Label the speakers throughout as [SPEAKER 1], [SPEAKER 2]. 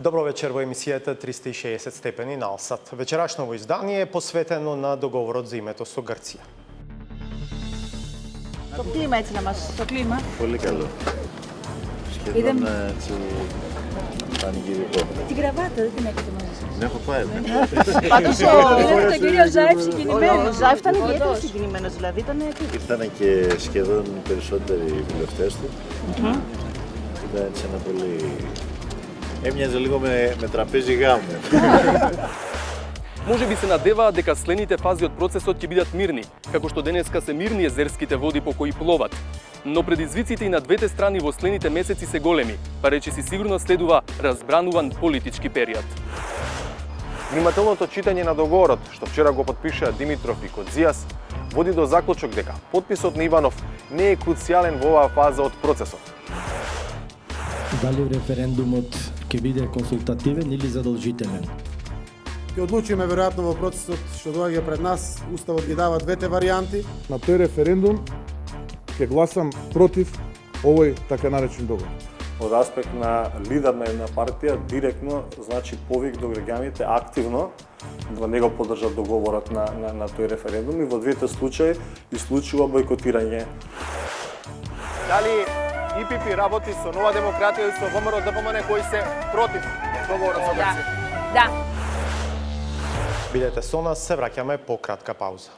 [SPEAKER 1] Добро вечер во емисијата 360 степени на Алсат. Вечерашново издание е посветено на договорот за името со Грција.
[SPEAKER 2] Το κλίμα έτσι να μας... Το κλίμα.
[SPEAKER 3] Πολύ καλό. Σχεδόν έτσι πανηγυρικό.
[SPEAKER 2] Την κραβάτα δεν την έχετε μαζί σας.
[SPEAKER 3] Την έχω πάρει.
[SPEAKER 2] Πάντως είδατε τον κύριο Ζάιφ συγκινημένο. Ο Ζάιφ ήταν ιδιαίτερα συγκινημένος, δηλαδή ήταν...
[SPEAKER 3] Ήρθαν και σχεδόν οι περισσότεροι βουλευτές του. Ήταν έτσι ένα πολύ... Έμοιαζε λίγο με τραπέζι γάμου.
[SPEAKER 4] Може би се надеваат дека следните фази од процесот ќе бидат мирни, како што денеска се мирни езерските води по кои пловат. Но предизвиците и на двете страни во следните месеци се големи, па речиси сигурно следува разбрануван политички период.
[SPEAKER 5] Внимателното читање на договорот, што вчера го подпишаа Димитров и Кодзијас, води до заклучок дека подписот на Иванов не е круцијален во оваа фаза од процесот.
[SPEAKER 6] Дали референдумот ќе биде консултативен или задолжителен?
[SPEAKER 7] Ќе одлучиме веројатно во процесот што доаѓа пред нас. Уставот ги дава двете варијанти.
[SPEAKER 8] На тој референдум ќе гласам против овој така наречен договор.
[SPEAKER 9] Од аспект на лидер на една партија, директно значи повик до граѓаните активно да не го поддржат договорот на тој референдум и во двете случаи исклучува бойкотирање.
[SPEAKER 5] Дали ИПП работи со Нова демократија и со ВМРО ДПМН кои се против договорот со Грција?
[SPEAKER 2] Да.
[SPEAKER 1] Бидете со нас, се враќаме по кратка пауза.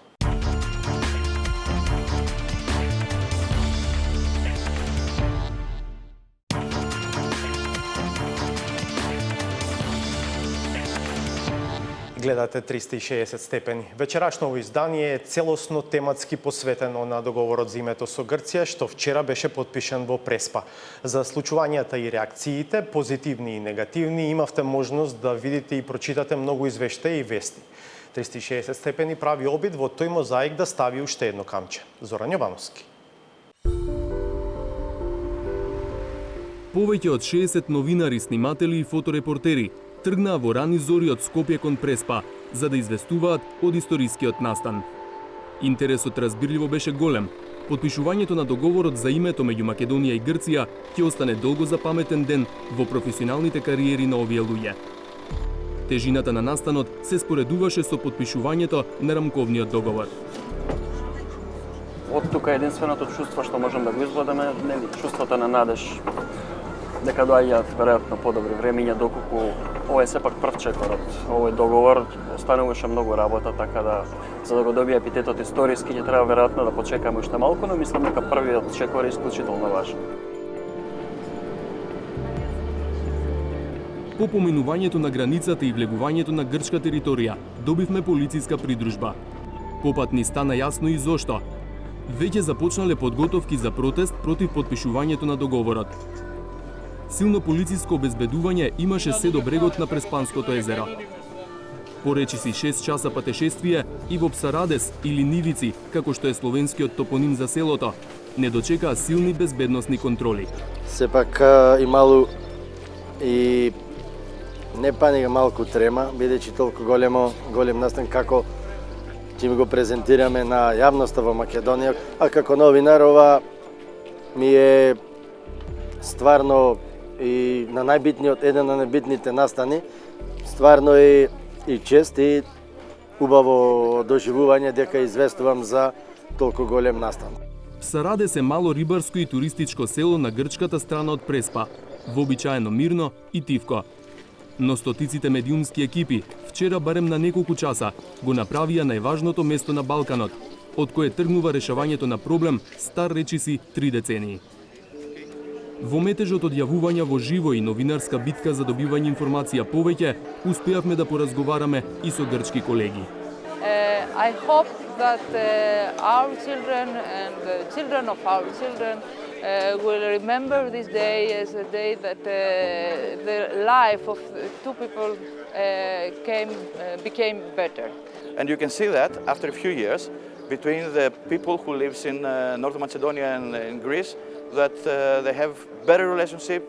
[SPEAKER 1] Гледате 360 степени. Вечерашново издание е целосно тематски посветено на договорот за името со Грција, што вчера беше подпишан во Преспа. За случувањата и реакциите, позитивни и негативни, имавте можност да видите и прочитате многу извештаи и вести. 360 степени прави обид во тој мозаик да стави уште едно камче. Зоран Јовановски.
[SPEAKER 4] Повеќе од 60 новинари, сниматели и фоторепортери тргнаа во рани зори од Скопје кон Преспа, за да известуваат од историскиот настан. Интересот разбирливо беше голем. Подпишувањето на договорот за името меѓу Македонија и Грција ќе остане долго запаметен ден во професионалните кариери на овие луѓе. Тежината на настанот се споредуваше со подпишувањето на рамковниот договор.
[SPEAKER 10] Од тука единственото чувство што можам да го изгledаме е чувството на надеж дека доаѓаат веројатно подобри времиња, доколку ова е сепак прв чекор од овој договор, остануваше многу работа, така да за да го добие епитетот историски ќе треба веројатно да почекаме уште малку, но мислам дека првиот чекор е исклучително важен.
[SPEAKER 4] По поминувањето на границата и влегувањето на грчка територија, добивме полициска придружба. Попат ни стана јасно и зошто. Веќе започнале подготовки за протест против подпишувањето на договорот. Силно полициско обезбедување имаше се до брегот на Преспанското езеро. Поречиси 6 часа патешествие и во Псарадес или Нивици, како што е словенскиот топоним за селото, не дочекаа силни безбедносни контроли.
[SPEAKER 11] Сепак имало и не паника, малку трема, бидејќи толку голем настан како ќе ми го презентираме на јавноста во Македонија, а како новинар ова ми е стварно и на еден на најбитните настани, стварно и чест и убаво доживување дека известувам за толку голем настан.
[SPEAKER 4] Псарадес е мало рибарско и туристичко село на грчката страна од Преспа, вообичаено мирно и тивко. Но стотиците медиумски екипи вчера барем на неколку часа го направија најважното место на Балканот, од кое тргнува решавањето на проблем стар речиси 3 децении. Во метежот од јавувања во живо и новинарска битка за добивање информација повеќе, успеавме да поразговараме и со грчки колеги.
[SPEAKER 12] I hope that our children and the children of our children will remember this day as a day that the life of two people became better.
[SPEAKER 13] And you can see that after a few years between the people who lives in North Macedonia and in Greece, that they have better relationship,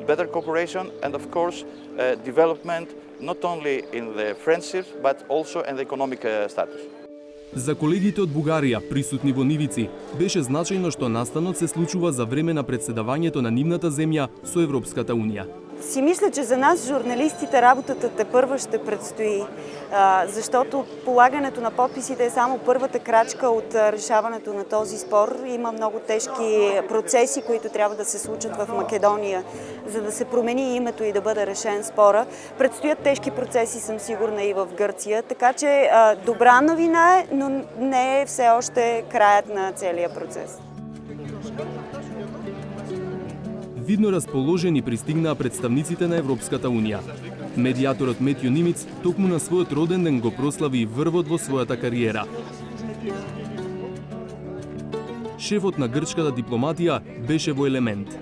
[SPEAKER 13] better cooperation, and of course development not only in the friendships but also in the economic status.
[SPEAKER 4] За колегите од Бугарија, присутни во Нивици, беше значајно што настанот се случува за време на председавањето на нивната земја со Европската Унија.
[SPEAKER 2] Си мисля, че за нас, журналистите, работата тепърва ще предстои, защото полагането на подписите е само първата крачка от решаването на този спор. Има много тежки процеси, които трябва да се случат в Македония, за да се промени името и да бъде решен спора. Предстоят тежки процеси, съм сигурна, и в Гърция, така че добра новина е, но не е все още краят на целия процес.
[SPEAKER 4] Видно расположени пристигнаа представниците на Европската Унија. Медијаторот Метју Нимиц токму на својот роден ден го прослави врвот во својата кариера. Шефот на грчката дипломатија беше во елемент.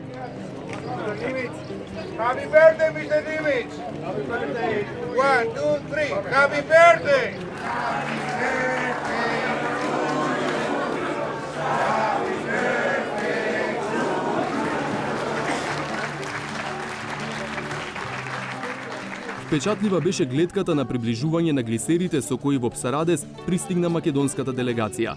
[SPEAKER 14] Happy birthday, Mr. Dimic! Happy birthday! 1, 2, 3, happy birthday!
[SPEAKER 4] Впечатлива беше гледката на приближување на глисерите со кои во Псарадес пристигна македонската делегација.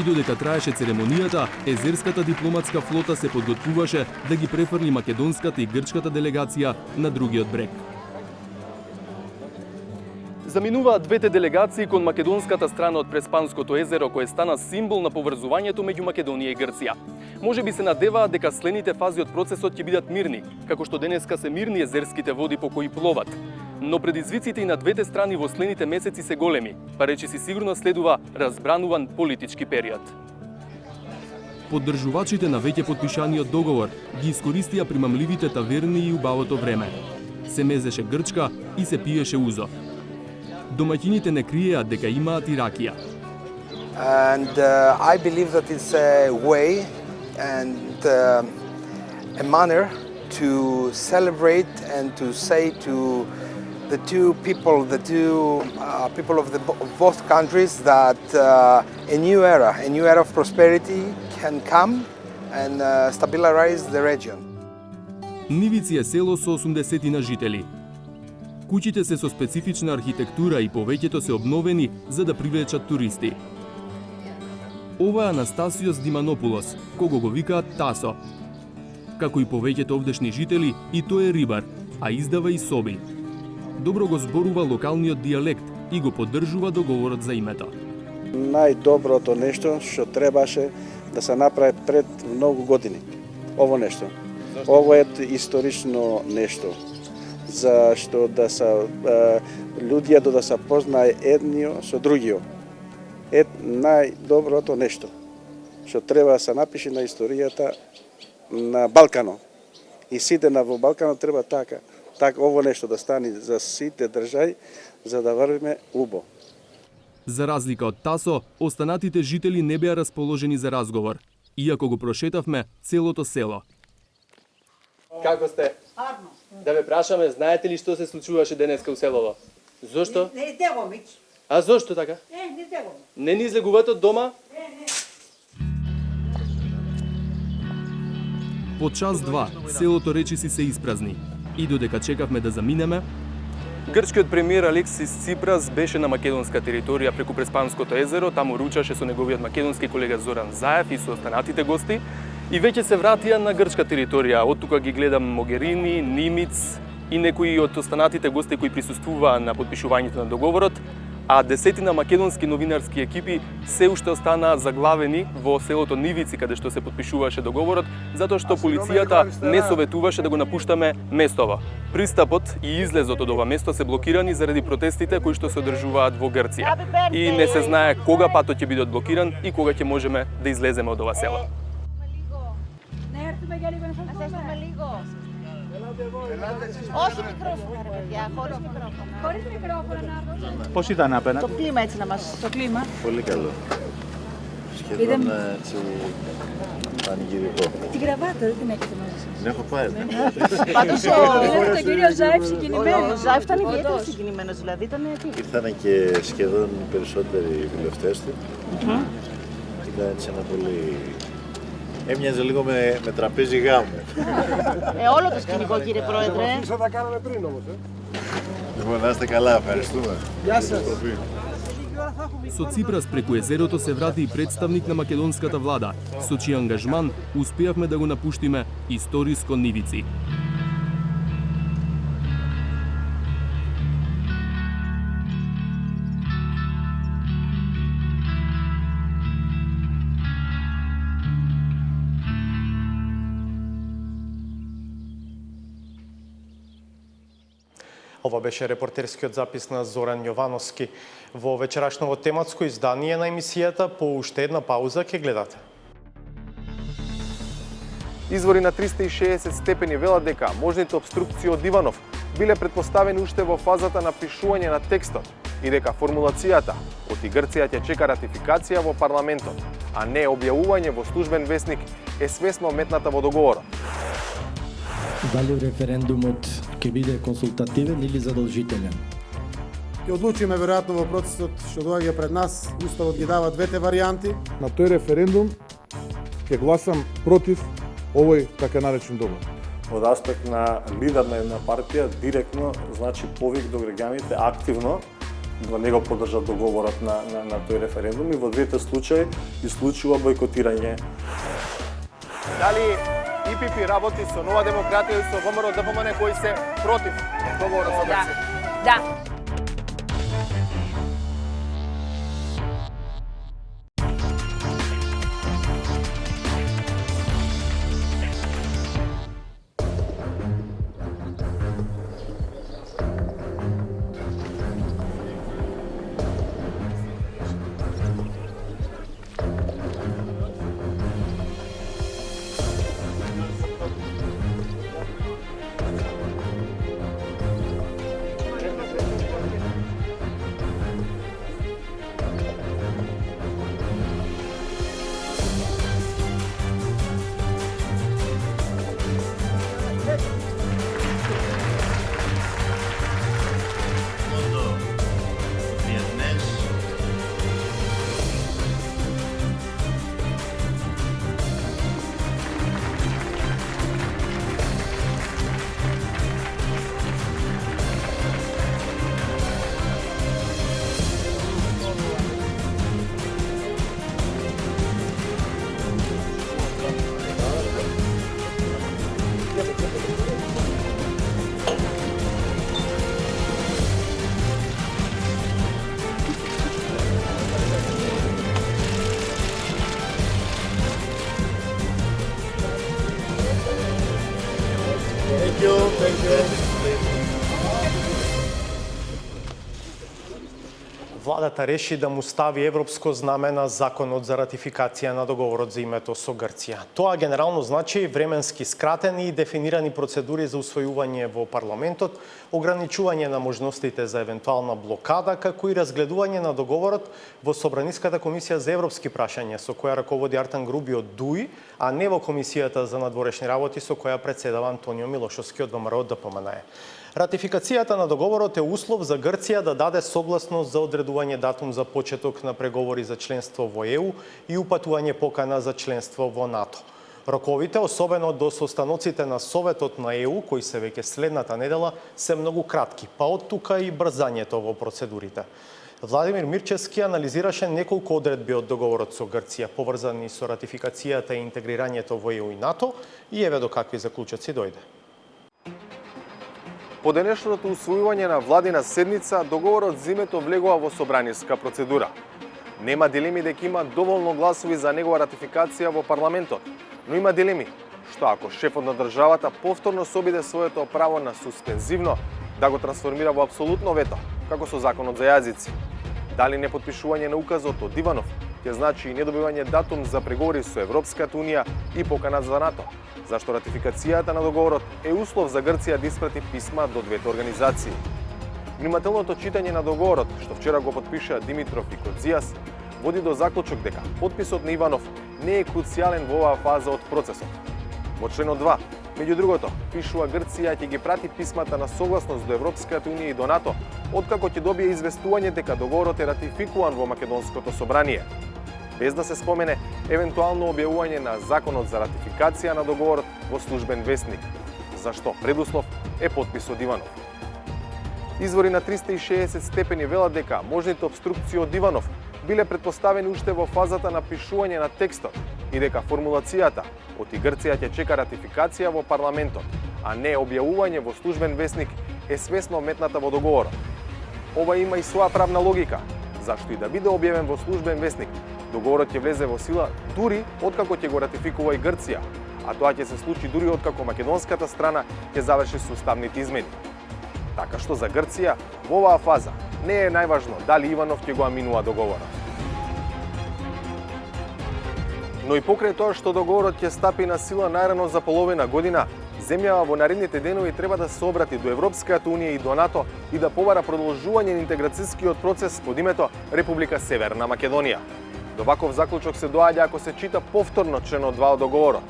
[SPEAKER 4] И додека траеше церемонијата, езерската дипломатска флота се подготвуваше да ги префрли македонската и грчката делегација на другиот брег. Заминуваат двете делегации кон македонската страна од Преспанското езеро, кое стана символ на поврзувањето меѓу Македонија и Грција. Може би се надеваат дека следните фази од процесот ќе бидат мирни, како што денеска се мирни езерските води по кои пловат. Но предизвиците и на двете страни во следните месеци се големи, па речиси сигурно следува разбрануван политички период. Поддржувачите на веќе потпишаниот договор ги искористија примамливите таверни и убавото време. Се мезеше грчка и се пиеше узо. Домаќините не криеат дека имаат и ракија.
[SPEAKER 15] And I believe that it's a way and a manner to celebrate and to say to the two people of both countries that a new era of prosperity can come and stabilize the region.
[SPEAKER 4] Нивици е село со 80 жители. Куќите се со специфична архитектура и повеќето се обновени за да привлечат туристи. Ова е Анастасиос Диманопулос, кого го викаат Тасо. Како и повеќето овдешни жители, и тој е рибар, а издава и соби. Добро го зборува локалниот дијалект и го поддржува договорот за името.
[SPEAKER 16] Најдоброто нешто што требаше да се направи пред многу години. Ово нешто. Ово е исторично нешто. Зашто да се луѓето да се познае едниот со другиот. Е најдоброто нешто што треба да се напише на историјата на Балканот. И сите во Балканот треба така ово нешто да стане за сите држави, за да врвиме убо.
[SPEAKER 4] За разлика од Тасо, останатите жители не беа расположени за разговор, иако го прошетавме целото село.
[SPEAKER 17] Како сте?
[SPEAKER 18] Арно.
[SPEAKER 17] Да ве прашаме, знаете ли што се случуваше денеска у селото? Зошто?
[SPEAKER 18] Не излегуваме.
[SPEAKER 17] А зошто така?
[SPEAKER 18] Не излегуваме.
[SPEAKER 17] Не ни излегувате од дома?
[SPEAKER 4] По час-два, селото речиси се испразни. И додека чекавме да заминеме,
[SPEAKER 17] Грчкиот премиер Алексис Ципрас беше на македонска територија преку Преспанското езеро, таму ручаше со неговиот македонски колега Зоран Заев и со останатите гости, и веќе се вратија на грчка територија. Од тука ги гледам Могерини, Нимиц и некои од останатите гости кои присуствуваа на подпишувањето на договорот, а десетина македонски новинарски екипи се уште останаа заглавени во селото Нивици, каде што се подпишуваше договорот, затоа што полицијата не советуваше да го напуштаме местово. Пристапот и излезот од ова место се блокирани заради протестите кои што се одржуваат во Грција. И не се знае кога патот ќе биде одблокиран и кога ќе можеме да излеземе од ова село.
[SPEAKER 2] Όχι μικρόφωνα, ρε παιδιά, χωρίς μικρόφωνα.
[SPEAKER 18] Χωρίς μικρόφωνα, Νάρδο.
[SPEAKER 3] Πώς ήταν απέναντι?
[SPEAKER 2] Το κλίμα έτσι να μας... Το κλίμα.
[SPEAKER 3] Πολύ καλό. σχεδόν έτσι πανηγυρικό.
[SPEAKER 18] Την κραβάτα δεν την έχετε μαζί σας.
[SPEAKER 3] Την έχω πάρει.
[SPEAKER 18] Πάντως βλέπετε τον κύριο Ζάιφ συγκινημένο. Ο Ζάιφ ήταν ιδιαίτερα συγκινημένος, δηλαδή ήταν τι.
[SPEAKER 3] Ήρθαν και σχεδόν οι περισσότεροι βουλευτές του. Ήταν έτσι ένα πολύ... Έμοιαζε λίγο με τραπέζι γάμου.
[SPEAKER 18] Όλο το σκηνικό, κύριε Πρόεδρε.
[SPEAKER 14] Θα τα κάναμε πριν όμως.
[SPEAKER 3] Λοιπόν, να είστε καλά, ευχαριστούμε.
[SPEAKER 14] Γεια σας.
[SPEAKER 4] Со Ципрас преку езерото се врати и представник на македонската влада, со чиј ангажман успеавме да го напуштиме историско нивици.
[SPEAKER 1] Ова беше репортерскиот запис на Зоран Јовановски. Во вечерашново тематско издание на емисијата по уште една пауза ќе гледате.
[SPEAKER 5] Извори на 360 степени велат дека можните обструкции од Иванов биле предпоставени уште во фазата на пишување на текстот и дека формулацијата од Грција ќе чека ратификација во парламентот, а не објавување во службен весник е свесно метната во договорот.
[SPEAKER 6] Дали референдумот ќе биде консултативен или задолжителен?
[SPEAKER 7] Ќе одлучиме веројатно во процесот што доаѓа пред нас. Уставот ги дава двете варијанти.
[SPEAKER 8] На тој референдум ќе гласам против овој така наречен договор.
[SPEAKER 9] Од аспект на лидер на една партија, директно, значи повик до граѓаните активно да не го поддржат договорот на тој референдум и во двете случаи исклучува бойкотирање.
[SPEAKER 5] Дали ИПП работи со Нова демократија и со ВМРО ДПМН кои се против договорот со Грција?
[SPEAKER 18] Да.
[SPEAKER 1] Владата реши да му стави европско знаме на законот за ратификација на договорот за името со Грција. Тоа генерално значи временски скратени и дефинирани процедури за усвојување во парламентот, ограничување на можностите за евентуална блокада, како и разгледување на договорот во Собраниската комисија за европски прашања, со која раководи Артан Груби од ДУИ, а не во Комисијата за надворешни работи со која председава Антонио Милошовски од ВМРО ДПМН. Ратификацијата на договорот е услов за Грција да даде согласност за одредување датум за почеток на преговори за членство во ЕУ и упатување покана за членство во НАТО. Роковите, особено до состаноците на Советот на ЕУ, кои се веќе следната недела, се многу кратки, па од тука и брзањето во процедурите. Владимир Мирчевски анализираше неколку одредби од договорот со Грција, поврзани со ратификацијата и интегрирањето во ЕУ и НАТО, и еве до какви заклучоци дојде.
[SPEAKER 5] По денешното усвојување на владина седница, договорот за името влегува во собраниска процедура. Нема дилеми дека има доволно гласови за негова ратификација во парламентот, но има дилеми што ако шефот на државата повторно собиде своето право на суспензивно да го трансформира во апсолутно вето, како со законот за јазици. Дали не подпишување на указот од Иванов ќе значи и недобивање датум за преговори со Европската унија и покана за НАТО, зашто ратификацијата на договорот е услов за Грција да испрати писма до двете организации. Внимателното читање на договорот, што вчера го подпишаа Димитров и Кодзијас, води до заклучок дека потписот на Иванов не е круцијален во оваа фаза од процесот. Во членот 2, меѓу другото, пишува Грција ќе ги прати писмата на согласност до Европската унија и до НАТО, откако ќе добие известување дека договорот е ратификуван во Македонското собрание, без да се спомене евентуално објавување на законот за ратификација на договорот во службен весник, зашто предуслов е потписот Иванов. Извори на 360 степени велат дека можните обструкции од Иванов биле предпоставени уште во фазата на пишување на текстот и дека формулацијата оти Грција ќе чека ратификација во парламентот, а не објавување во службен весник е свесно метната во договорот. Ова има и своја правна логика, зашто и да биде објавен во службен весник, договорот ќе влезе во сила дури откако ќе го ратификува и Грција, а тоа ќе се случи дури откако македонската страна ќе заврши со уставните измени. Така што за Грција во оваа фаза не е најважно дали Иванов ќе го аминува договорот. Но и покрај тоа што договорот ќе стапи на сила најрано за половина година, земјава во наредните денови треба да се обрати до Европската унија и до НАТО и да побара продолжување на интеграцијскиот процес под името Република Северна Македонија. До ваков заклучок се доаѓа ако се чита повторно членот 2 од договорот.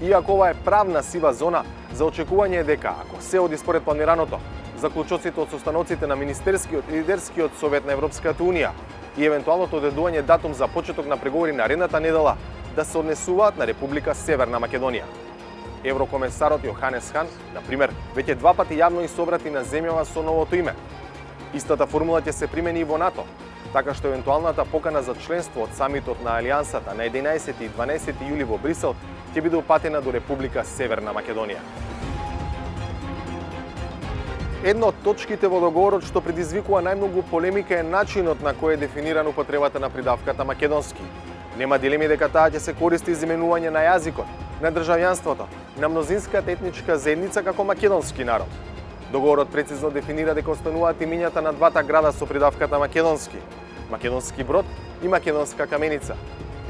[SPEAKER 5] Иако ова е правна сива зона, за очекување е дека ако се оди според планираното, заклучоците од состаноците на Министерскиот и Лидерскиот совет на Европската унија и евентуалното одредување датум за почеток на преговори наредната недела да се однесуваат на Република Северна Македонија. Еврокомесарот Јоханес Хан, например, веќе 2 пати јавно собрати на земјава со новото име. Истата формула ќе се примени и во НАТО, така што евентуалната покана за членство од самитот на Алијансата на 11 и 12 јули во Брисел ќе биде упатена до Република Северна Македонија. Една од точките во договорот што предизвикува најмногу полемика е начинот на кој е дефинирана употребата на придавката македонски. Нема дилеми дека таа ќе се користи за именување на јазикот, на државјанството, на мнозинската етничка заедница како македонски народ. Договорот прецизно дефинира дека остануваат имињата на двата града со придавката македонски, Македонски Брод и Македонска Каменица.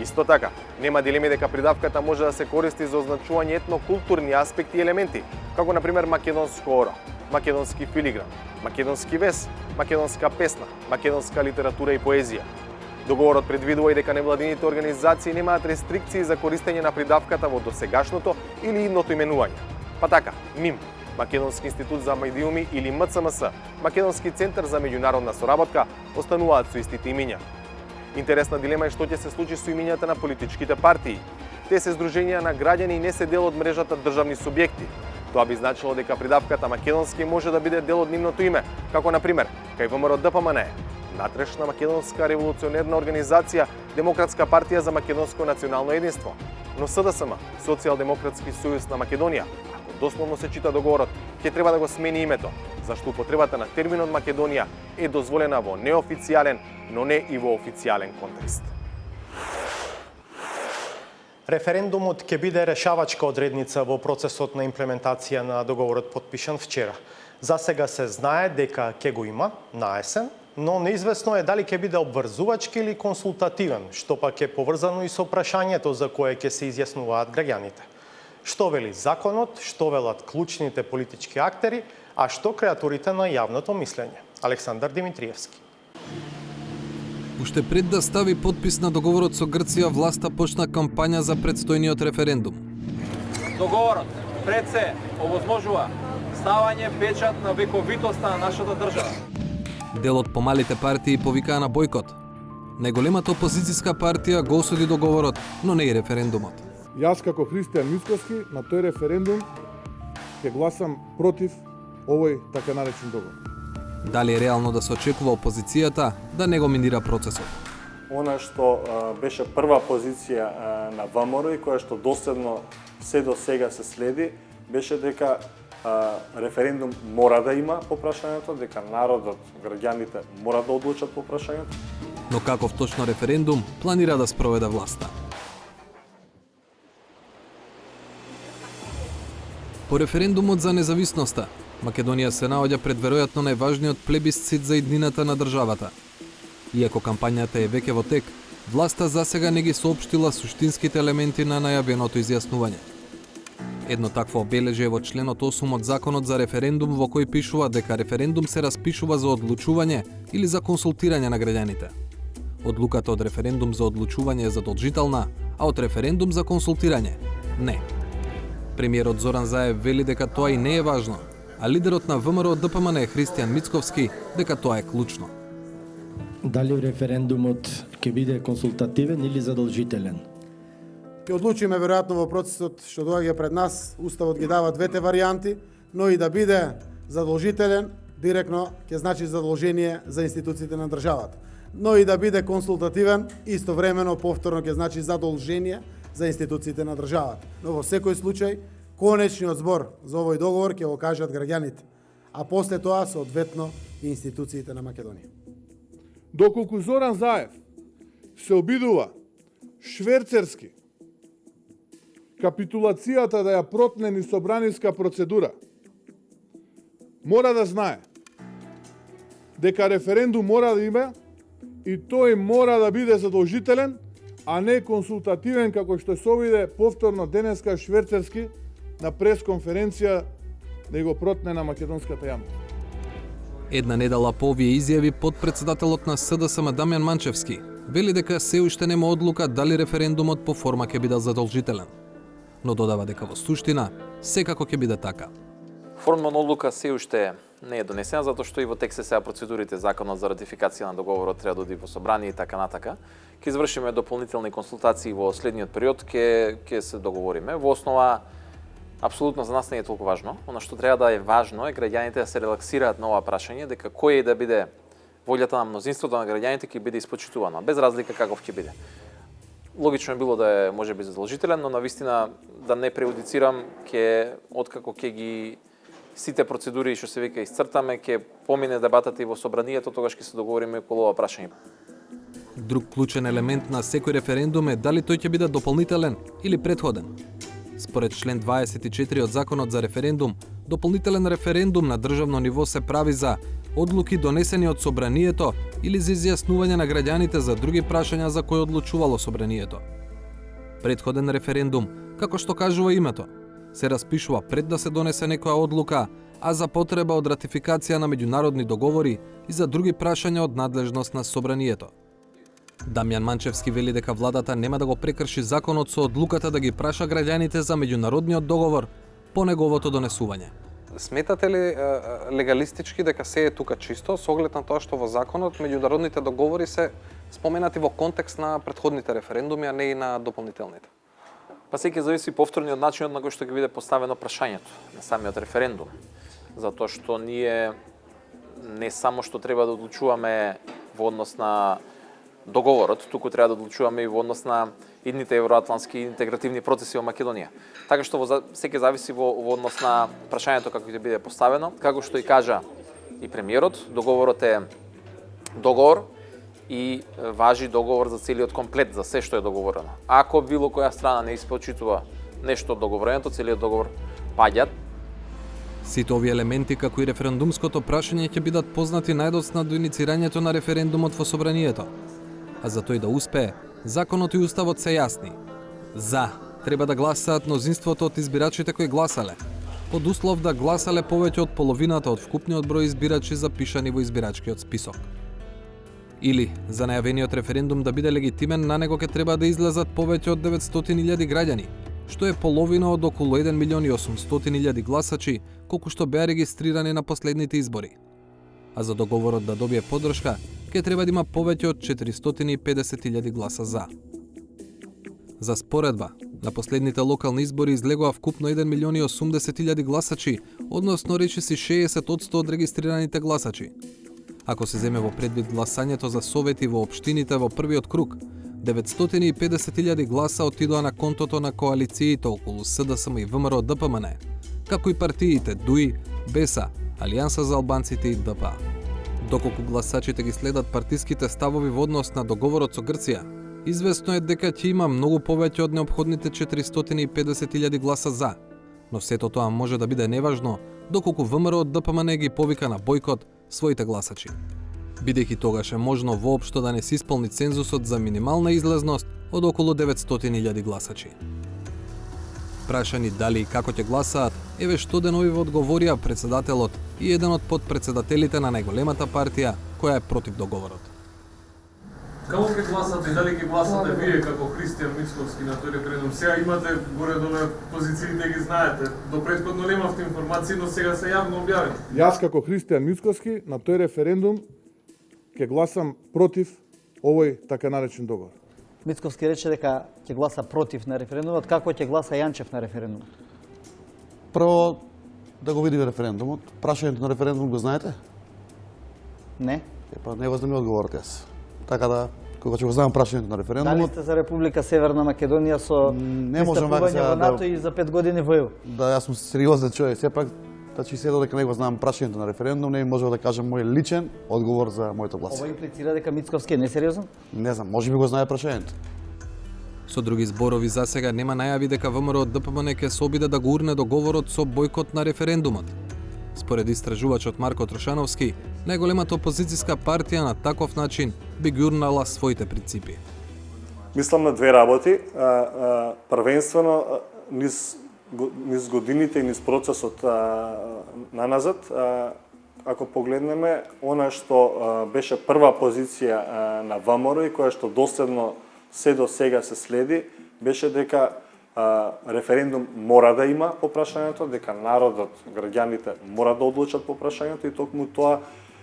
[SPEAKER 5] Исто така, нема дилеми дека придавката може да се користи за означување етнокултурни аспекти и елементи, како на пример македонско оро, македонски филигран, македонски вес, македонска песна, македонска литература и поезија. Договорот предвидува и дека невладините организации немаат рестрикции за користење на придавката во досегашното или идното именување. Па така, МИМ, Македонски институт за медиуми или МЦМС, Македонски центар за меѓународна соработка, остануваат со истите имиња. Интересна дилема е што ќе се случи со имињата на политичките партии. Те се здруженија на граѓани и не се дел од мрежата државни субјекти. Тоа би значило дека придавката македонски може да биде дел од нивното име, како на пример кај ВМРО-ДПМН, Натрешна македонска револуционерна организација, Демократска партија за македонско национално единство, но СДСМ, Социјалдемократски сојуз на Македонија, ако дословно се чита договорот, ќе треба да го смени името, зашто употребата на терминот Македонија е дозволена во неофицијален, но не и во официјален контекст.
[SPEAKER 1] Референдумот ќе биде решавачка одредница во процесот на имплементација на договорот подпишан вчера. За сега се знае дека ќе го има на есен, но неизвестно е дали ќе биде обврзувачки или консултативен, што пак е поврзано и со прашањето за кое ќе се изјаснуваат граѓаните. Што вели законот, што велат клучните политички актери, а што креатурите на јавното мислење. Александар Димитриевски.
[SPEAKER 19] Уште пред да стави подпис на договорот со Грција, власта почна кампања за предстојниот референдум.
[SPEAKER 20] Договорот пред се овозможува ставање печат на вековитоста на нашата држава.
[SPEAKER 19] Дел од помалите партии повикаа на бојкот. Најголемата опозицијска партија го осуди договорот, но не и референдумот.
[SPEAKER 8] Јас како Христијан Мицкоски на тој референдум ќе гласам против овој така наречен договор.
[SPEAKER 19] Дали е реално да се очекува опозицијата да не го минира процесот?
[SPEAKER 9] Она што беше прва позиција на ВМРО и која што доследно се до сега се следи, беше дека референдум мора да има по прашањето, дека народот, граѓаните мора да одлучат по прашањето.
[SPEAKER 19] Но каков точно референдум планира да спроведе власта? По референдумот за независноста, Македонија се наоѓа пред веројатно најважниот плебисцит за иднината на државата. Иако кампањата е веќе во тек, власта засега не ги соопштила суштинските елементи на најавеното изјаснување. Едно такво обележје во членот 8 од Законот за референдум, во кој пишува дека референдум се распишува за одлучување или за консултирање на граѓаните. Одлуката од референдум за одлучување е задолжителна, а од референдум за консултирање не. Премиерот Зоран Заев вели дека тоа и не е важно, а лидерот на ВМРО ДПМН Христијан Мицковски дека тоа е клучно.
[SPEAKER 6] Дали референдумот ќе биде консултативен или задолжителен?
[SPEAKER 7] Ќе одлучиме веројатно во процесот што доаѓа пред нас. Уставот ги дава двете варијанти, но и да биде задолжителен, директно ќе значи задолжение за институциите на државата. Но и да биде консултативен, истовремено повторно ќе значи задолжение за институциите на државата. Но во секој случај, конечниот збор за овој договор ќе го кажат граѓаните, а после тоа соодветно и институциите на Македонија.
[SPEAKER 8] Доколку Зоран Заев се обидува шверцерски капитулацијата да ја протне низ собраниска процедура, мора да знае дека референдум мора да има и тој мора да биде задолжителен, а не консултативен како што се обиде повторно денеска шверцерски на пресконференција да го протне на македонската јавност.
[SPEAKER 19] Една недела по овие изјави подпредседателот на СДСМ Дамјан Манчевски вели дека се уште нема одлука дали референдумот по форма ќе биде задолжителен, но додава дека во суштина секако ќе биде така.
[SPEAKER 21] Формална одлука се уште не е донесена, затоа што и во текст се сега процедурите законот за ратификација на договорот треба да оди во собрание и така натака. Ќе извршиме дополнителни консултации во следниот период, ќе се договориме. Во основа апсолутно за нас не е толку важно. Она што треба да е важно е граѓаните да се релаксираат на ова прашање, дека кој е да биде волјата на мнозинството на граѓаните ќе биде испочитувано, без разлика каков ќе биде. Логично е било да е можеби задолжителен, но навистина да не преудицирам, откако ќе ги сите процедури што се вика исцртаме, ќе помине дебатата и во собранието, тогаш ќе се договориме околу ова прашање.
[SPEAKER 19] Друг клучен елемент на секој референдум е дали тој ќе биде дополнителен или претходен. Според член 24 од Законот за референдум, дополнителен референдум на државно ниво се прави за одлуки донесени од собранието или за изјаснување на граѓаните за други прашања за кои одлучувало собранието. Претходен референдум, како што кажува името, се распишува пред да се донесе некоја одлука, а за потреба од ратификација на меѓународни договори и за други прашања од надлежност на собранието. Дамјан Манчевски вели дека владата нема да го прекрши законот со одлуката да ги праша граѓаните за меѓународниот договор по неговото донесување.
[SPEAKER 22] Сметате ли легалистички дека се е тука чисто, со оглед на тоа што во законот меѓународните договори се споменати во контекст на претходните референдуми, а не и на дополнителните?
[SPEAKER 21] Па се ќе зависи повторно од начинот на кој што ќе биде поставено прашањето на самиот референдум. Затоа што ние не само што треба да одлучуваме во однос на договорот, туку треба да одлучуваме и во однос на идните евроатлантски интегративни процеси во Македонија. Така што се ќе зависи во однос на прашањето како ќе биде поставено, како што и кажа и премиерот, договорот е договор и важи договор за целиот комплет, за се што е договорено. Ако било која страна не испочитува нешто од договорението, целиот договор паѓа.
[SPEAKER 19] Сите овие елементи, како и референдумското прашање, ќе бидат познати најдоцна до иницирањето на референдумот во собранието. А за тој да успее, законот и уставот се јасни. За треба да гласаат мнозинството од избирачите кои гласале, под услов да гласале повеќе од половината од вкупниот број избирачи запишани во избирачкиот список. Или, за најавениот референдум да биде легитимен, на него ќе треба да излезат повеќе од 900.000 граѓани, што е половина од околу 1.800.000 гласачи, колку што беа регистрирани на последните избори. А за договорот да добие поддршка, ќе треба да има повеќе од 450.000 гласа за. За споредба, на последните локални избори излегоа вкупно 1.080.000 гласачи, односно речиси 60% од регистрираните гласачи. Ако се земе во предвид гласањето за совети во општините во првиот круг, 950.000 гласа отидоа на контото на коалициите околу СДСМ и ВМРО ДПМН, како и партиите ДУИ, БЕСА, Алијанса за албанците и ДПА. Доколку гласачите ги следат партиските ставови во однос на договорот со Грција, известно е дека ќе има многу повеќе од неопходните 450.000 гласа за, но сето тоа може да биде неважно доколку ВМРО ДПМН ги повика на бојкот своите гласачи. Бидејќи тогаш е можно воопшто да не се исполни цензусот за минимална излезност од околу 900.000 гласачи. Прашани дали и како ќе гласаат, еве што деновиве одговорија председателот и еден од подпредседателите на најголемата партија која е против договорот.
[SPEAKER 10] Како ќе гласате и дали ќе гласате вие како Христијан Мицковски на тој референдум? Сега имате горе-долу позициите ги знаете. До претходно немавте информации, но сега се јавно објавени.
[SPEAKER 8] Јас како Христијан Мицковски на тој референдум ќе гласам против овој така наречен договор.
[SPEAKER 11] Мицковски рече дека ќе гласа против на референдумот, како ќе гласа Јанчев на референдумот?
[SPEAKER 23] Прво да го видиме референдумот. Прашањето на референдум го знаете?
[SPEAKER 11] Не.
[SPEAKER 23] Епа не ми одговорите јас. Така да кога ќе го знам прашањето на референдумот.
[SPEAKER 11] Дали сте за Република Северна Македонија со пристапување во НАТО и за 5 години воју?
[SPEAKER 23] Да, јас сум сериозен човек. Сепак значи се додека не го знам прашањето на референдум, не можев да кажам мој личен одговор за моето гласање.
[SPEAKER 11] Ова имплицира дека Мицковски е несериозен?
[SPEAKER 23] Не знам, можеби го знае прашањето.
[SPEAKER 19] Со други зборови, засега нема најави дека ВМРО ДПМН ќе се обиде да го урне договорот со бойкот на референдумот. Според истражувачот Марко Трошановски, најголемата опозицијска партија на таков начин би ги урнала своите принципи.
[SPEAKER 9] Мислам на две работи. Првенствено, низ годините и низ процесот наназад, ако погледнеме, она што беше прва позиција на ВМРО и која што доследно се до сега се следи, беше дека референдум мора да има по прашањето, дека народот, граѓаните мора да одлучат по прашањето и токму тоа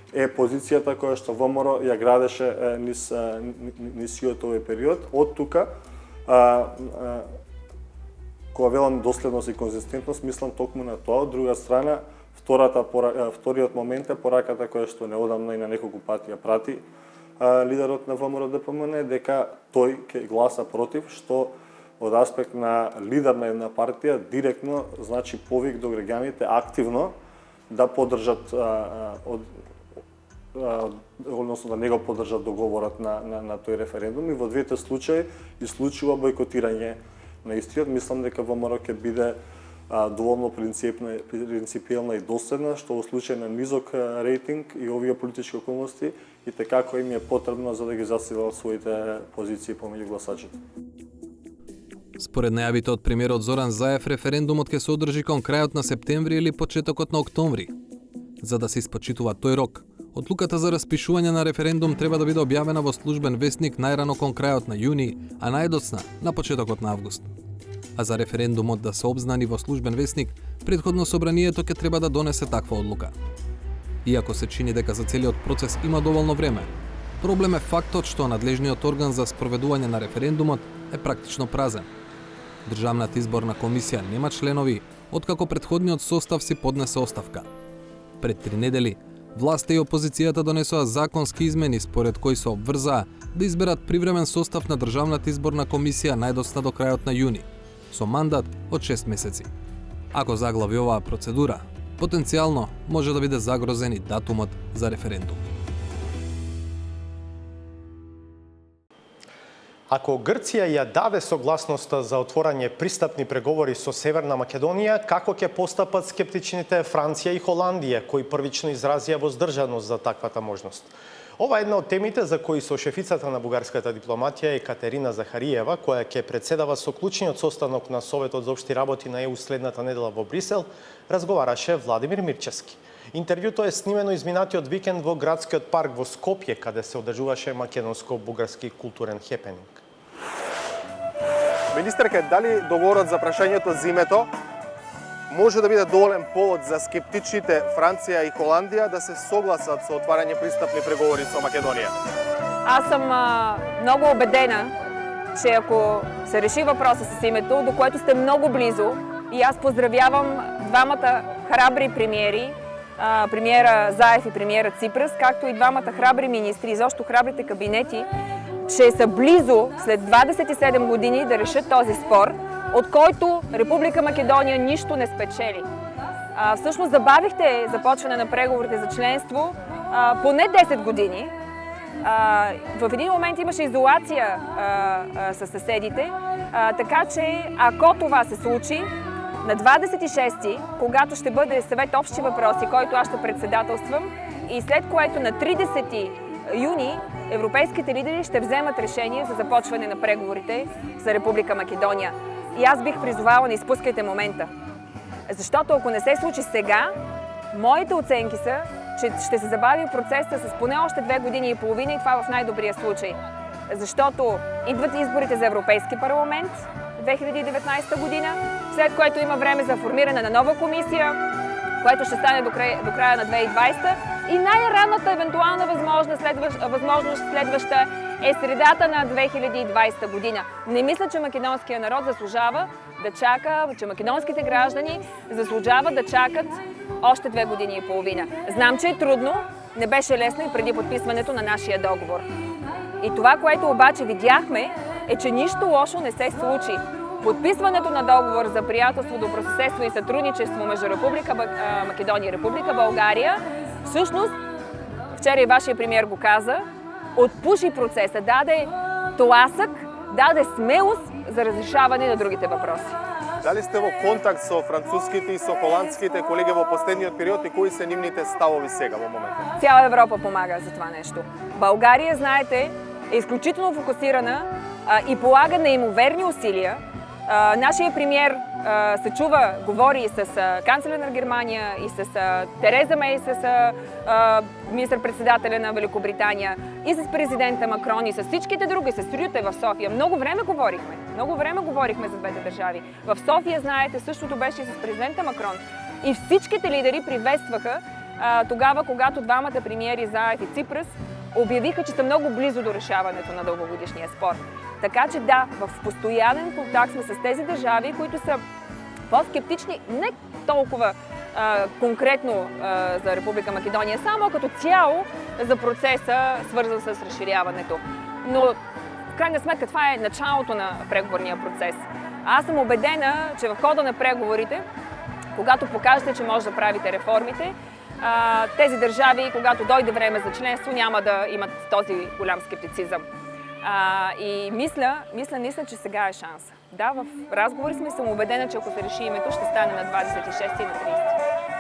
[SPEAKER 9] е позицијата која што ВМРО ја градеше низ сиот овој период. Од тука, кога велам доследност и конзистентност, мислам токму на тоа. Од друга страна, вториот момент е пораката која што неодамна и на неколку пати ја прати лидерот на ВМРО ДПМН, дека тој ќе гласа против, што од аспект на лидер на една партија директно значи повик до граѓаните активно да поддржат односно да не го поддржат договорот на тој референдум и во двете случаи исклучува бойкотирање на истиот. Мислам дека ВМРО ќе биде доволно принципиелна и доследна, што во случај на низок рейтинг и овие политички околности и како им е потребно за да ги засилат своите позиции помеѓу гласачите.
[SPEAKER 19] Според најавите од премиерот Зоран Заев, референдумот ќе се одржи кон крајот на септември или почетокот на октомври. За да се испочитува тој рок, одлуката за распишување на референдум треба да биде објавена во службен весник најрано кон крајот на јуни, а најдоцна на почетокот на август. А за референдумот да се обзнани во службен весник, претходно собранието ќе треба да донесе таква одлука. Иако се чини дека за целиот процес има доволно време, проблем е фактот што надлежниот орган за спроведување на референдумот е практично празен. Државната изборна комисија нема членови, откако претходниот состав си поднесе оставка. Пред 3 недели, власта и опозицијата донесоа законски измени според кои се обврзаа да изберат привремен состав на Државната изборна комисија најдоцна до крајот на јуни, со мандат од 6 месеци. Ако заглави оваа процедура, потенцијално може да биде загрозен и датумот за референдум.
[SPEAKER 1] Ако Грција ја даде согласноста за отворање пристапни преговори со Северна Македонија, како ќе постапат скептичните Франција и Холандија, кои првично изразија воздржаност за таквата можност? Ова е една од темите за кои со шефицата на бугарската дипломатија Екатерина Захариева, која ќе председава со клучниот состанок на Советот за општи работи на ЕУ следната недела во Брисел, разговараше Владимир Мирчевски. Интервјуто е снимено изминатиот викенд во градскиот парк во Скопје, каде се одржуваше македонско-бугарски културен хепенинг.
[SPEAKER 5] Министерка, дали договорот за прашањето зимето може да биде доволен повод за скептичните Франција и Холандија да се согласат со отварање пристапни преговори со Македонија?
[SPEAKER 24] Аз съм много убедена, че ако се реши въпроса с името, до което сте много близо, и аз поздравявам двамата храбри премиери, премиера Заев и премиера Ципрас, както и двамата храбри министри, изобщо храбрите кабинети, че са близо след 27 години да решат този спор, от който Република Македония нищо не спечели. Всъщност забавихте започване на преговорите за членство поне 10 години. В един момент имаше изолация със съседите, така че ако това се случи, на 26-ти, когато ще бъде съвет общи въпроси, който аз ще председателствам, и след което на 30 юни европейските лидери ще вземат решение за започване на преговорите за Република Македония. И аз бих призовала, не изпускайте момента. Защото ако не се случи сега, моите оценки са, че ще се забави процеса с поне още 2 години и половина и това в най-добрия случай. защото идват изборите за Европейски парламент 2019 година, след което има време за формиране на нова комисия, което ще стане до края на 2020 и най-ранната евентуална възможност следваща е средата на 2020 година. Не мисля, че македонският народ заслужава да чака, че македонските граждани заслужават да чакат още 2 години и половина. Знам, че е трудно, не беше лесно и преди подписването на нашия договор. И това, което обаче видяхме, е, че нищо лошо не се случи. Подписването на договор за приятелство, добросъседство и сътрудничество между Република Македония и Република България, всъщност, вчера и вашия премиер го каза, отпуши процеса, даде тласък, даде смелост за разрешаване на другите въпроси.
[SPEAKER 5] Дали сте во контакт со француските и со холандските колеги во последниот период и кои се нивните ставови сега во моментот?
[SPEAKER 24] Цяла Европа помага за това нещо. България, знаете, е изключително фокусирана и полага неимоверни усилия. Нашия премиер се чува, говори и с канцлера на Германия, и с Тереза Мей, с министър-председателя на Великобритания, и с президента Макрон, и с всичките други, с Рюте в София. Много време говорихме за двете държави. В София, знаете, същото беше и с президента Макрон. И всичките лидери приветстваха тогава, когато двамата премиери Заев и Ципрас обявиха, че са много близо до решаването на дългогодишния спор. Така че да, в постоянен контакт сме с тези държави, които са по-скептични, не толкова конкретно за Република Македония, само като цяло за процеса, свързан с разширяването. Но в крайна сметка това е началото на преговорния процес. Аз съм убедена, че в хода на преговорите, когато покажете, че може да правите реформите, тези държави, когато дойде време за членство, няма да имат този голям скептицизъм. И мисля наистина, че сега е шанс. Да, в разговори сме, съм убедена, че ако се реши името, ще стане на 26 и на 30.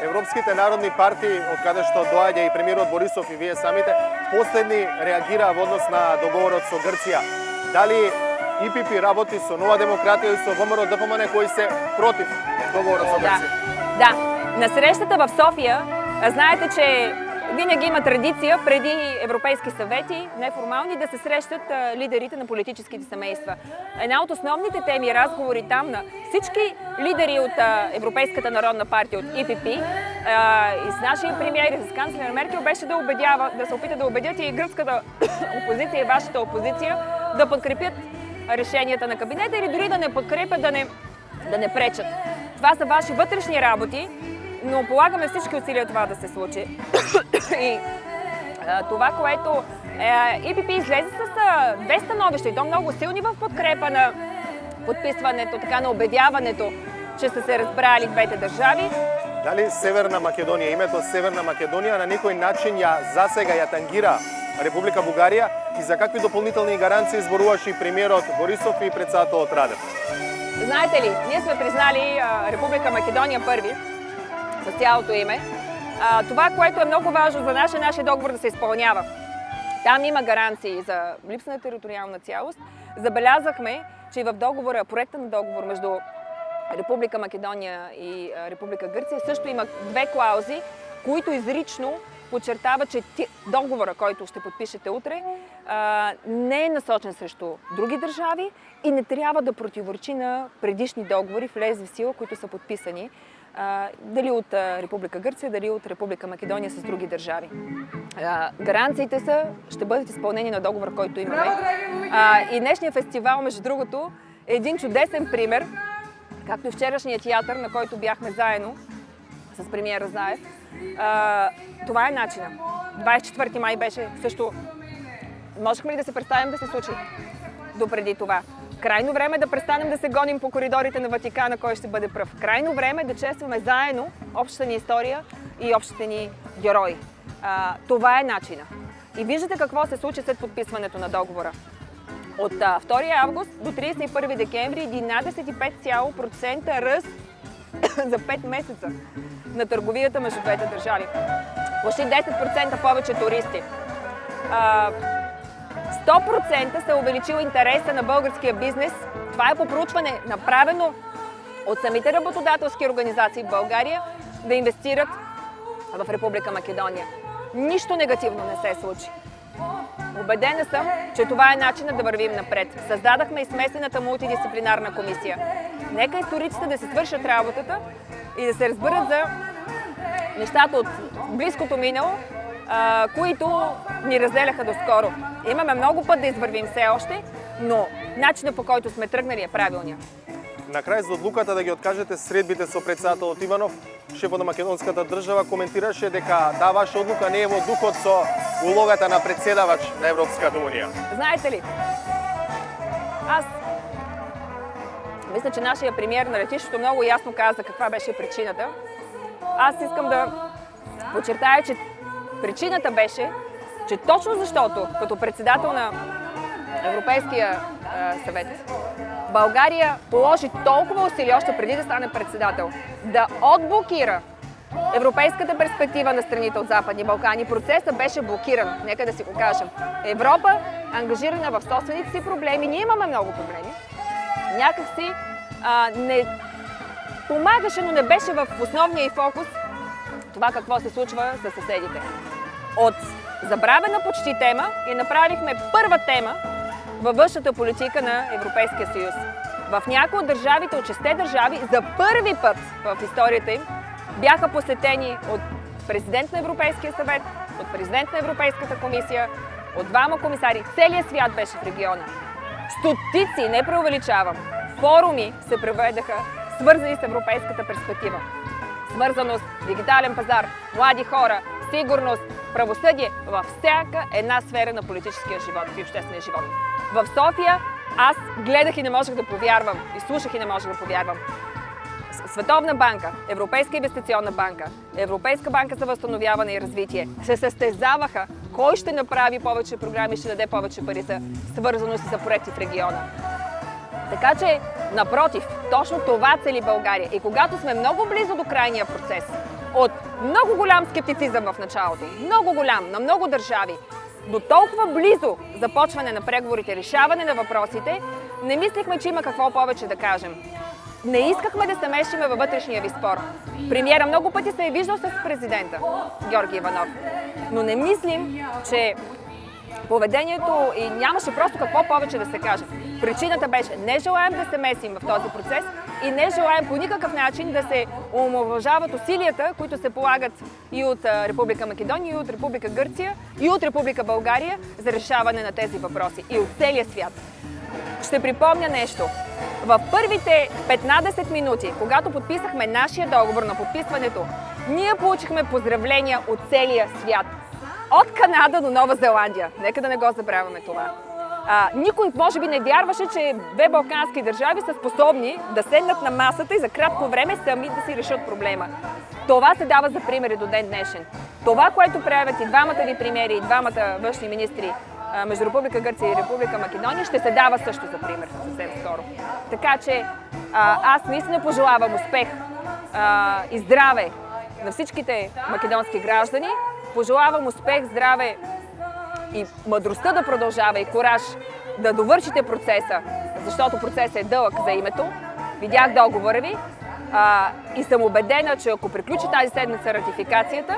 [SPEAKER 5] Европските народни партии, од каде што доаѓа и премиерот Борисов и вие самите, последни реагираа во однос на договорот со Грција. Дали ИПП работи со Нова демократија и со ВМРО ДПМН кои се против договорот со Грција?
[SPEAKER 24] Да. На срещата в София, знаете, че винаги има традиция преди европейски съвети, неформални, да се срещат лидерите на политическите семейства. Една от основните теми и разговори там на всички лидери от Европейската народна партия, от ИПП, и с нашия премиер, и с канцлер Меркел, беше да се опита да убедят и гръцката опозиция, и вашата опозиция да подкрепят решенията на кабинета или дори да не подкрепят, да не пречат. Това са ваши вътрешни работи, но полагаме всички усилия това да се случи. И това, което ИПП излезе с две становища, и то много силни в подкрепа на подписването, така на обявяването, че са се разбрали двете държави.
[SPEAKER 5] Дали Северна Македонија, името Северна Македонија на некој начин засега ја тангира Република Бугарија и за какви дополнителни гаранции зборуваше и премиерот Борисов и председателот Радев?
[SPEAKER 24] Знаете ли, ние сме признали Република Македония първи, с цялото име. Това, което е много важно за нашия договор да се изпълнява. Там има гаранции за липса на териториална цялост. Забелязахме, че и в договора, проекта на договор между Република Македония и Република Гърция също има две клаузи, които изрично подчертават, че договора, който ще подпишете утре, не е насочен срещу други държави и не трябва да противоречи на предишни договори, влезли в сила, които са подписани дали от Република Гърция, дали от Република Македония с други държави. Гаранциите ще бъдат изпълнени на договор, който имаме. И днешният фестивал, между другото, е един чудесен пример, както и вчерашният театър, на който бяхме заедно с премиера Заев. Това е начина. 24 май беше също. Можехме ли да се представим да се случи допреди това? Крайно време да престанем да се гоним по коридорите на Ватикана, кой ще бъде пръв. Крайно време да честваме заедно общата ни история и общите ни герои. Това е начина. И виждате какво се случи след подписването на договора. От 2 август до 31 декември 11,5% ръст за 5 месеца на търговията между двете държави. Почти 10% повече туристи. 100% се увеличил интереса на българския бизнес. Това е по проучване, направено от самите работодателски организации в България, да инвестират в Република Македония. Нищо негативно не се случи. Убедена съм, че това е начинът да вървим напред. Създадахме и смесената мултидисциплинарна комисия. Нека историците да се свършат работата и да се разберат за нещата от близкото минало, които ни разделяха доскоро. Имаме много път да извървим все още, но начинът, по който сме тръгнали, е правилният.
[SPEAKER 5] На крај за одлуката да ги откажете средбите со претседателот Иванов, шефот на македонската држава коментираше дека ваша одлука не е во духот со улогата на претседавач на Европската унија.
[SPEAKER 24] Знаете ли, аз мисля, че нашия премиер на летището много ясно каза каква беше причината. Аз искам да подчертая, че причината беше, че точно защото като председател на Европейския съвет България положи толкова усилия още преди да стане председател да отблокира европейската перспектива на страните от Западни Балкани. Процесът беше блокиран, нека да си го кажем. Европа, ангажирана в собствените си проблеми, ние имаме много проблеми, някак си не помагаше, но не беше в основния и фокус това какво се случва с съседите. От забравена почти тема и направихме първа тема във външната политика на Европейския съюз. В някои от държавите, от 6 държави, за първи път в историята им бяха посетени от президент на Европейския съвет, от президент на Европейската комисия, от 2 комисари. Целият свят беше в региона. Стотици, не преувеличавам, форуми се проведаха, свързани с европейската перспектива. Свързаност, дигитален пазар, млади хора, сигурност, правосъдие във всяка една сфера на политическия живот и обществения живот. В София аз гледах и не можех да повярвам, и слушах и не можех да повярвам. Световна банка, Европейска инвестиционна банка, Европейска банка за възстановяване и развитие се състезаваха кой ще направи повече програми, ще даде повече пари за свързаност и за проекти в региона. Така че, напротив, точно това цели България. И когато сме много близо до крайния процес, от много голям скептицизъм в началото, много голям, на много държави, до толкова близо започване на преговорите, решаване на въпросите, не мислихме, че има какво повече да кажем. Не искахме да се мешаме във вътрешния ви спор. Премиера много пъти се е виждал с президента Георги Иванов, но не мислим, че поведението и нямаше просто какво повече да се каже. Причината беше не желаем да се месим в този процес и не желаем по никакъв начин да се омаловажават усилията, които се полагат и от Република Македония, и от Република Гърция, и от Република България за решаване на тези въпроси и от целия свят. Ще припомня нещо. В първите 15 минути, когато подписахме нашия договор на подписването, ние получихме поздравления от целия свят. От Канада до Нова Зеландия. Нека да не го забравяме това. Никой може би не вярваше, че 2 балкански държави са способни да седнат на масата и за кратко време сами да си решат проблема. Това се дава за примери до ден днешен. Това, което правят и двамата ви премиери, и двамата външни министри между Република Гърция и Република Македония, ще се дава също за пример съвсем скоро. Така че аз наистина пожелавам успех и здраве на всичките македонски граждани. Пожелавам успех, здраве и мъдростта да продължава и кураж да довършите процеса, защото процесът е дълъг за името. Видях договора ви и съм убедена, че ако приключи тази седмица ратификацията,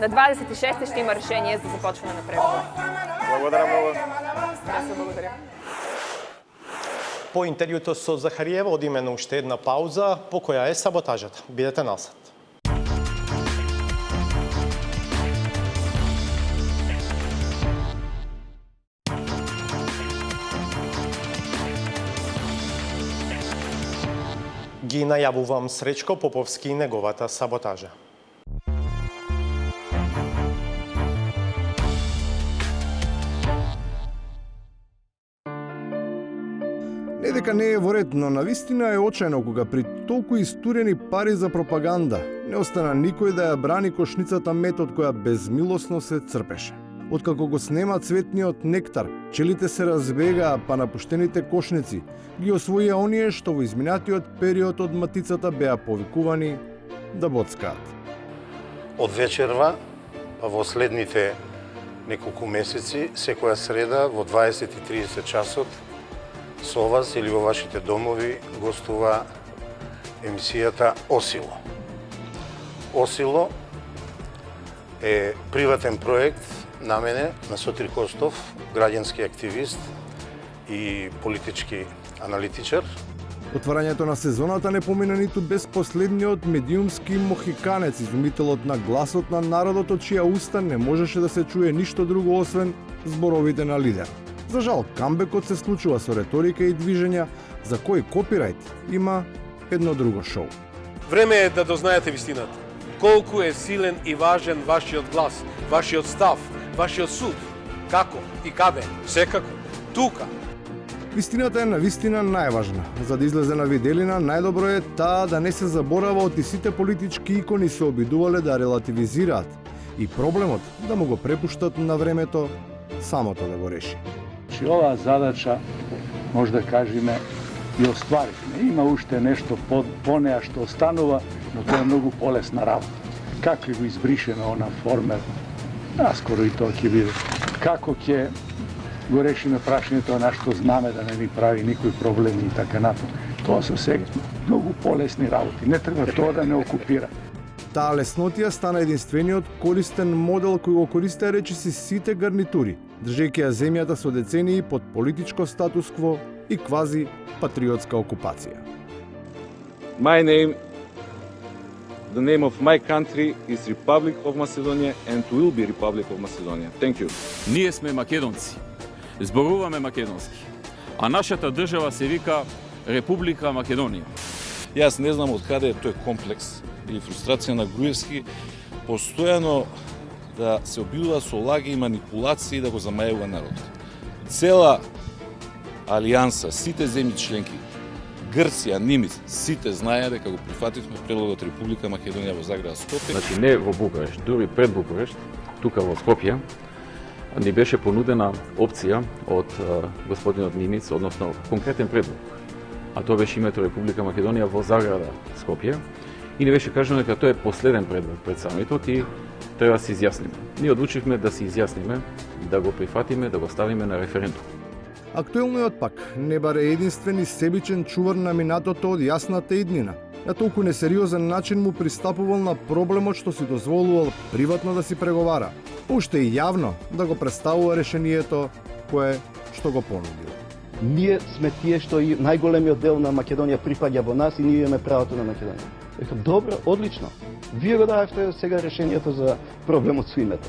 [SPEAKER 24] на 26 ще има решение за започване на преговори.
[SPEAKER 5] Благодаря много.
[SPEAKER 24] Аз се благодаря.
[SPEAKER 1] По интервјуто со Захариева одиме на уште една пауза, по која е саботажата. Бидете насад. Ги најавувам Сречко Поповски и неговата саботажа.
[SPEAKER 12] Не дека не е во ред, но навистина е очајно кога при толку истурени пари за пропаганда не остана никој да ја брани кошницата мед од која безмилосно се црпеше. Откако го снема цветниот нектар, пчелите се разбегаа, па напуштените кошници ги освоија оние што во изминатиот период од матицата беа повикувани да боцкаат.
[SPEAKER 13] Од вечерва, па во следните неколку месеци, секоја среда во 20:30 часот со вас или во вашите домови гостува емисијата Осило. Осило е приватен проект на мене, на Сотир Костов, граѓански активист и политички аналитичар.
[SPEAKER 12] Отварањето на сезоната не помина ниту без последниот медиумски мохиканец, изумителот на гласот на народот, од чија уста не можеше да се чуе ништо друго освен зборовите на лидер. За жал, камбекот се случува со реторика и движења за кој копирајт има едно друго шоу.
[SPEAKER 2] Време е да дознаете вистината. Колку е силен и важен вашиот глас, вашиот став, вашиот суд. Како и каде? Секако. Тука.
[SPEAKER 12] Вистината е навистина најважна. За да излезе на виделина, најдобро е таа да не се заборава од сите политички икони се обидувале да релативизираат и проблемот да му го препуштат на времето самото да го реши.
[SPEAKER 15] Оваа задача, може да кажеме, и остваривме. Има уште нешто по неа што останува, но тоа е многу полесна работа. Како го избришеме она формер, наскоро и тоа ќе биде. Како ќе го решиме прашањето на што знаме да не ни прави никој проблеми и така натаму. Тоа се сега многу полесни работи. Не треба тоа да не окупира.
[SPEAKER 12] Таа леснотија стана единствениот користен модел кој го користеа речиси сите гарнитури, држејќи ја земјата со децении под политичко статус-кво и квази патриотска окупација.
[SPEAKER 16] The name of my country is Republic of Macedonia and will be Republic of Macedonia. Thank you.
[SPEAKER 17] Ние сме македонци. Зборуваме македонски. А нашата држава се вика Република Македонија.
[SPEAKER 16] Јас не знам од каде е тој комплекс или фрустрација на Груевски постојано да се обидува со лаги и манипулации да го замајува народот. Цела алијанса, сите земји членки, Грција, Нимец, сите знаеа дека го прифативме предлогот Република Македонија во Загреб, Скопје.
[SPEAKER 25] Значи не во Букурешт, дури пред Букурешт, тука во Скопје, ни беше понудена опција од господинот Нимец, односно конкретен предлог. А тоа беше името Република Македонија во Заграда, Скопје. И ни беше кажано дека тоа е последен предлог пред самитот и треба да се изјасниме. Ние одлучивме да се изјасниме, да го прифатиме, да го ставиме на референдум.
[SPEAKER 12] Актуелниот пак не баре единствен и себичен чувар на минатото од јасната иднина. На толку несериозен начин му пристапувал на проблемот што си дозволувал приватно да си преговара, уште и јавно да го представува решението кое што го понудил.
[SPEAKER 26] Ние сме тие што и најголемиот дел на Македонија припаѓа во нас и ние имаме правото на Македонија. Добро, одлично. Вие го давате сега решението за проблемот со името.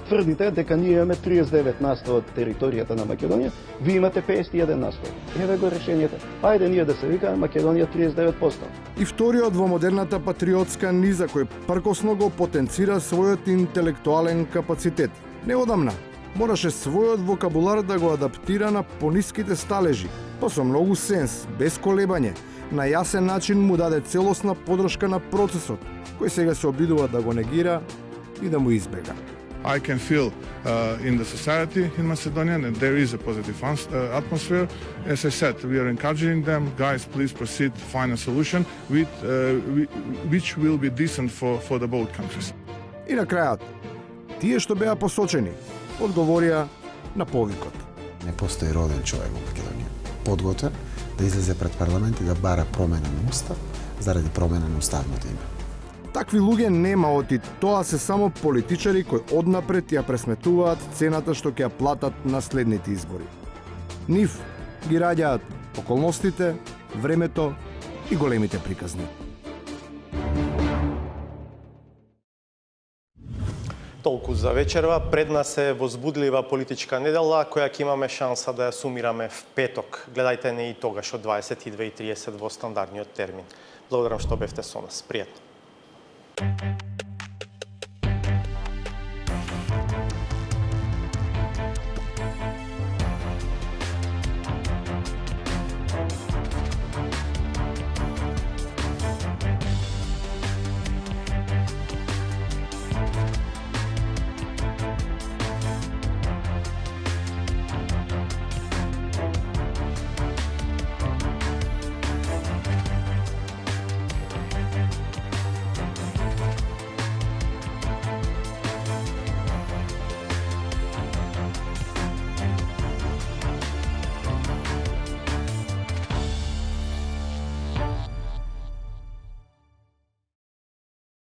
[SPEAKER 26] Тврдите дека ние имаме 39% од територијата на Македонија, вие имате 51%. Еве го решението. Ајде ние да се викаме Македонија 39%.
[SPEAKER 12] И вториот во модерната патриотска низа кој пркосно го потенцира својот интелектуален капацитет. Неодамна мораше својот вокабулар да го адаптира на пониските сталежи, па со многу сенс, без колебање, на јасен начин му даде целосна подршка на процесот, кој сега се обидува да го негира и да му избега.
[SPEAKER 8] I can feel in the society in Macedonia that there is a positive atmosphere. As I said, we are encouraging them, guys, please proceed, find a solution which will be decent for the both countries.
[SPEAKER 12] И на крајот, тие што беа посочени, одговорија на повикот.
[SPEAKER 27] Не постои роден човек во Македонија подготвен да излезе пред парламент и да бара промена на устав заради промена на уставното име.
[SPEAKER 12] Такви луѓе нема оти, тоа се само политичари кои однапред ја пресметуваат цената што ќе ја платат на следните избори. Нив ги раѓаат околностите, времето и големите приказни.
[SPEAKER 1] Толку за вечерва. Пред нас е возбудлива политичка недела, која ќе имаме шанса да ја сумираме в петок. Гледајте не и тогаш од 22:30 во стандардниот термин. Благодарам што бевте со нас. Пријатно.